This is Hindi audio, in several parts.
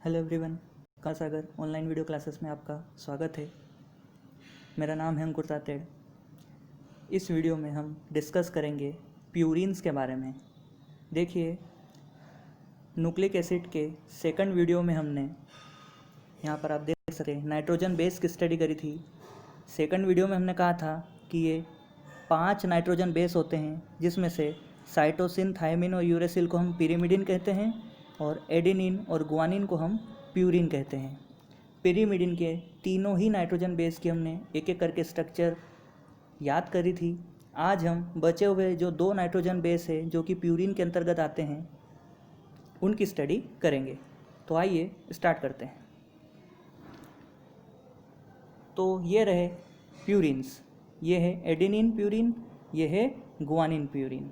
हेलो एवरीवन, का सागर ऑनलाइन वीडियो क्लासेस में आपका स्वागत है। मेरा नाम है अंकुर तातेड़। इस वीडियो में हम डिस्कस करेंगे प्यूरिन्स के बारे में। देखिए, न्यूक्लिक एसिड के सेकंड वीडियो में हमने यहाँ पर आप देख सकते हैं नाइट्रोजन बेस की स्टडी करी थी। सेकंड वीडियो में हमने कहा था कि ये 5 नाइट्रोजन बेस होते हैं, जिसमें से साइटोसिन, थायमिन और यूरेसिल को हम पिरिमिडिन कहते हैं और एडेनिन और गुआनिन को हम प्यूरिन कहते हैं। पिरिमिडिन के तीनों ही नाइट्रोजन बेस की हमने एक एक करके स्ट्रक्चर याद करी थी। आज हम बचे हुए जो 2 नाइट्रोजन बेस है जो कि प्यूरिन के अंतर्गत आते हैं, उनकी स्टडी करेंगे। तो आइए स्टार्ट करते हैं। तो ये रहे प्यूरिन्स, ये है एडेनिन प्यूरिन, ये है गुआनिन प्यूरिन।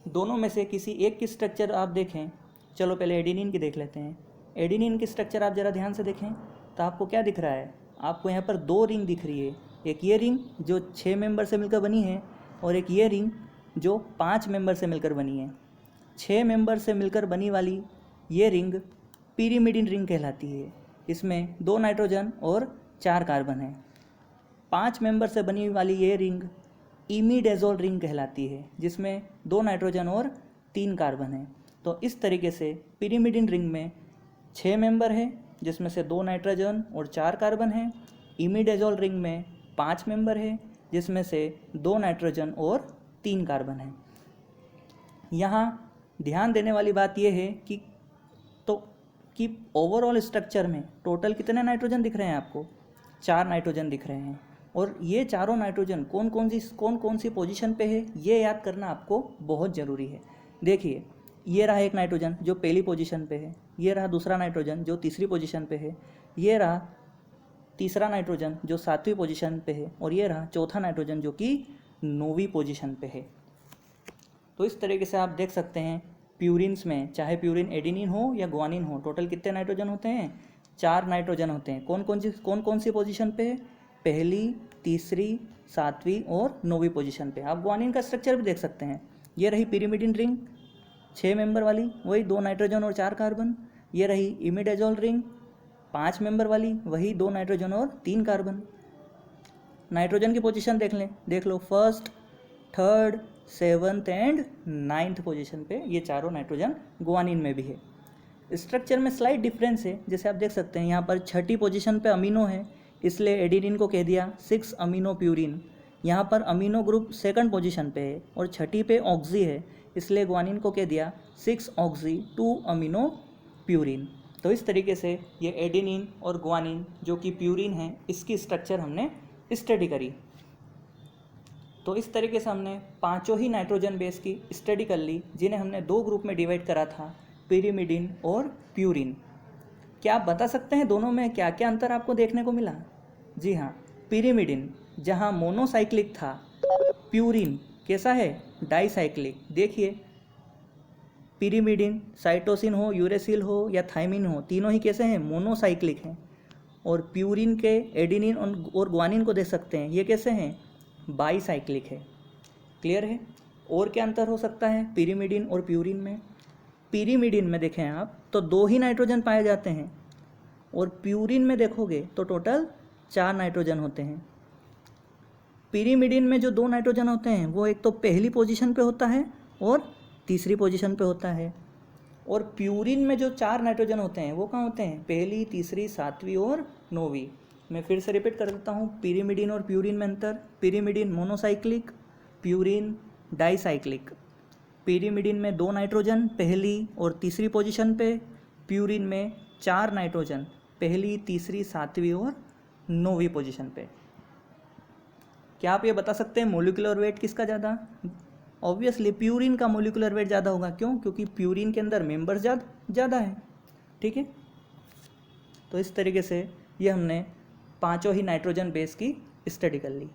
दोनों में से किसी एक की स्ट्रक्चर आप देखें। चलो पहले एडेनिन की देख लेते हैं। एडेनिन की स्ट्रक्चर आप ज़रा ध्यान से देखें तो आपको क्या दिख रहा है? आपको यहाँ पर 2 रिंग दिख रही है। एक ये रिंग जो 6 मेंबर से मिलकर बनी है और एक ये रिंग जो 5 मेंबर से मिलकर बनी है। 6 मेंबर से मिलकर बनी वाली ये रिंग पिरिमिडिन रिंग कहलाती है। इसमें 2 नाइट्रोजन और 4 कार्बन है। 5 मेंबर से बनी वाली ये रिंग इमीडेजोल रिंग कहलाती है, जिसमें 2 नाइट्रोजन और 3 कार्बन है। तो इस तरीके से पिरिमिडिन रिंग में 6 मेंबर है, जिसमें से 2 नाइट्रोजन और 4 कार्बन है। इमीडेजोल रिंग में 5 मेंबर है, जिसमें से 2 नाइट्रोजन और 3 कार्बन है। यहाँ ध्यान देने वाली बात यह है कि ओवरऑल स्ट्रक्चर में टोटल कितने नाइट्रोजन दिख रहे हैं आपको? 4 नाइट्रोजन दिख रहे हैं। और ये चारों नाइट्रोजन कौन कौन सी पोजीशन पे है, ये याद करना आपको बहुत ज़रूरी है। देखिए, ये रहा एक नाइट्रोजन जो पहली पोजीशन पे है, ये रहा दूसरा नाइट्रोजन जो तीसरी पोजीशन पे है, ये रहा तीसरा नाइट्रोजन जो 7वीं पोजीशन पे है, और ये रहा चौथा नाइट्रोजन जो कि 9वीं पोजीशन पे है। तो इस तरीके से आप देख सकते हैं प्यूरिन्स में, चाहे प्यूरिन एडेनिन हो या गुआनिन हो, टोटल कितने नाइट्रोजन होते हैं? 4 नाइट्रोजन होते हैं। कौन सी पोजीशन पे है? पहली, तीसरी, 7वीं और 9वीं पोजीशन पे। आप गुआनिन का स्ट्रक्चर भी देख सकते हैं। ये रही पिरिमिडिन रिंग 6 मेंबर वाली, वही 2 नाइट्रोजन और 4 कार्बन। ये रही इमिडाजोल रिंग 5 मेंबर वाली, वही 2 नाइट्रोजन और 3 कार्बन। नाइट्रोजन की पोजीशन देख लो, first, third, 7th and 9th position पे ये चारों नाइट्रोजन गुआनिन में भी है। स्ट्रक्चर में स्लाइट डिफरेंस है, जैसे आप देख सकते हैं यहाँ पर 6ठी पोजीशन पे अमीनो है, इसलिए एडेनिन को कह दिया 6 अमीनो प्यूरिन। यहाँ पर अमीनो ग्रुप 2nd पोजीशन पे है और 6ठी पे ऑक्सी है, इसलिए गुआनिन को कह दिया 6 ऑक्सी 2 अमीनो प्यूरिन। तो इस तरीके से ये एडेनिन और गुआनिन जो कि प्यूरिन है, इसकी स्ट्रक्चर हमने स्टडी करी। तो इस तरीके से हमने 5 ही नाइट्रोजन बेस की स्टडी कर ली, जिन्हें हमने 2 ग्रुप में डिवाइड करा था, पिरिमिडिन और प्यूरिन। क्या आप बता सकते हैं दोनों में क्या क्या अंतर आपको देखने को मिला? जी हाँ, पिरिमिडिन जहाँ मोनोसाइक्लिक था, प्यूरिन कैसा है? डाइसाइक्लिक। देखिए, पिरिमिडिन साइटोसिन हो, यूरेसिल हो या थायमिन हो, तीनों ही कैसे हैं? मोनोसाइक्लिक हैं। और प्यूरिन के एडेनिन और गुआनिन को देख सकते हैं, ये कैसे हैं? बाईसाइक्लिक है। क्लियर है? और क्या अंतर हो सकता है पिरिमिडिन और प्यूरिन में? पिरिमिडिन में देखें आप तो 2 ही नाइट्रोजन पाए जाते हैं, और प्यूरिन में देखोगे तो टोटल 4 नाइट्रोजन होते हैं। पिरिमिडिन में जो 2 नाइट्रोजन होते हैं वो एक तो पहली पोजीशन पे होता है और तीसरी पोजीशन पे होता है, और प्यूरिन में जो 4 नाइट्रोजन होते हैं वो कहाँ होते हैं? पहली, तीसरी, 7वीं और 9वीं। मैं फिर से रिपीट कर देता हूँ, पिरिमिडिन और प्यूरिन में अंतर। Pyrimidine monocyclic, purine dicyclic. Pyrimidine में 2 नाइट्रोजन पहली और तीसरी पोजीशन पे, प्यूरिन में 4 नाइट्रोजन पहली, तीसरी, 7वीं और 9वीं पोजीशन पे। क्या आप ये बता सकते हैं मोलिकुलर वेट किसका ज़्यादा? ऑब्वियसली प्यूरिन का मोलिकुलर वेट ज़्यादा होगा। क्यों? क्योंकि प्यूरिन के अंदर मेंबर्स ज़्यादा है। ठीक है, तो इस तरीके से ये हमने 5 ही नाइट्रोजन बेस की स्टडी कर ली।